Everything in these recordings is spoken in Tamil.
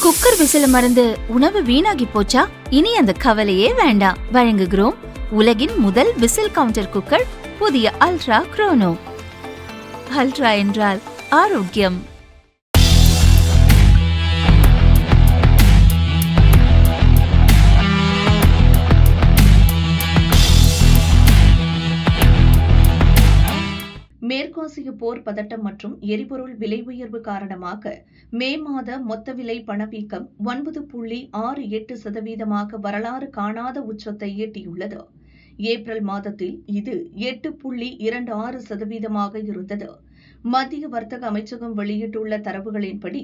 குக்கர் விசில மறந்து உணவு வீணாகி போச்சா? இனி அந்த கவலையே வேண்டாம். வழங்குகிறோம் உலகின் முதல் விசில் கவுண்டர் குக்கர், புதிய அல்ட்ரா குரோனோ. அல்ட்ரா என்றால் ஆரோக்கியம். மேற்காசிய போர் பதட்டம் மற்றும் எரிபொருள் விலை உயர்வு காரணமாக மே மாத மொத்த விலை பணவீக்கம் 9.68% வரலாறு காணாத உச்சத்தை எட்டியுள்ளது. ஏப்ரல் மாதத்தில் இது 8.26% இருந்தது. மத்திய வர்த்தக அமைச்சகம் வெளியிட்டுள்ள தரவுகளின்படி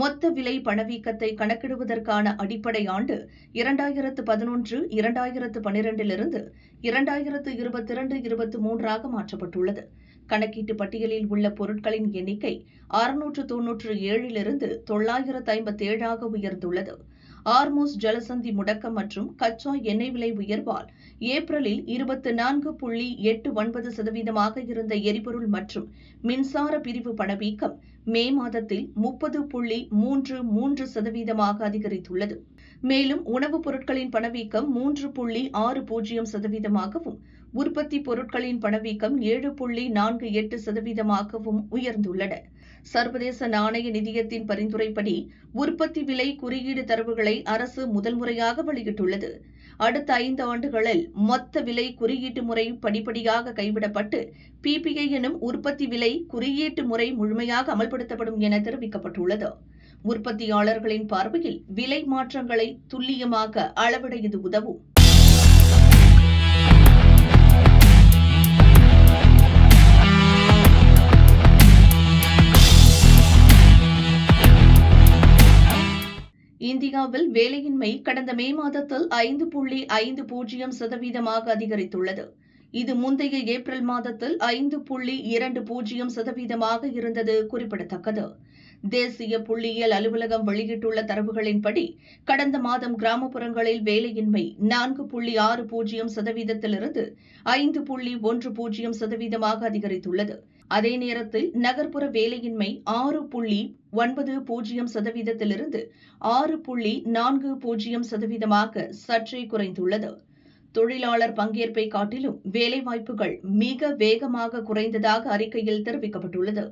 மொத்த விலை பணவீக்கத்தை கணக்கிடுவதற்கான அடிப்படை ஆண்டு 2011-2012 2022-23 மாற்றப்பட்டுள்ளது. கணக்கீட்டு பட்டியலில் உள்ள பொருட்களின் எண்ணிக்கை 697 957 உயர்ந்துள்ளது. ஆர்மூஸ் ஜலசந்தி முடக்கம் மற்றும் கச்சா எண்ணெய் விலை உயர்வால் ஏப்ரலில் 24.89% இருந்த எரிபொருள் மற்றும் மின்சார பிரிவு பணவீக்கம் மே மாதத்தில் 30.33% அதிகரித்துள்ளது. மேலும் உணவுப் பொருட்களின் பணவீக்கம் 3.60%, உற்பத்தி பொருட்களின் பணவீக்கம் 7.48% உயர்ந்துள்ளன. சர்வதேச நாணய நிதியத்தின் பரிந்துரைப்படி உற்பத்தி விலை குறியீடு தரவுகளை அரசு முதல் முறையாக வெளியிட்டுள்ளது. அடுத்த 5 ஆண்டுகளில் மொத்த விலை குறியீட்டு முறை படிப்படியாக கைவிடப்பட்டு PPI எனும் உற்பத்தி விலை குறியீட்டு முறை முழுமையாக அமல்படுத்தப்படும் என தெரிவிக்கப்பட்டுள்ளது. உற்பத்தியாளர்களின் பார்வையில் விலை மாற்றங்களை துல்லியமாக அளவிட இது உதவும். இந்தியாவில் வேலையின்மை கடந்த மே மாதத்தில் 5.50% அதிகரித்துள்ளது. இது முந்தைய ஏப்ரல் மாதத்தில் 5.20% இருந்தது குறிப்பிடத்தக்கது. தேசிய புள்ளியியல் அலுவலகம் வெளியிட்டுள்ள தரவுகளின்படி கடந்த மாதம் கிராமப்புறங்களில் வேலையின்மை 4.60% 5.10% அதிகரித்துள்ளது. அதே நேரத்தில் நகர்ப்புற வேலையின்மை 6.90% 6.40% சற்றே குறைந்துள்ளது. தொழிலாளர் பங்கேற்பை காட்டிலும் வேலைவாய்ப்புகள் மிக வேகமாக குறைந்ததாக அறிக்கையில் தெரிவிக்கப்பட்டுள்ளது.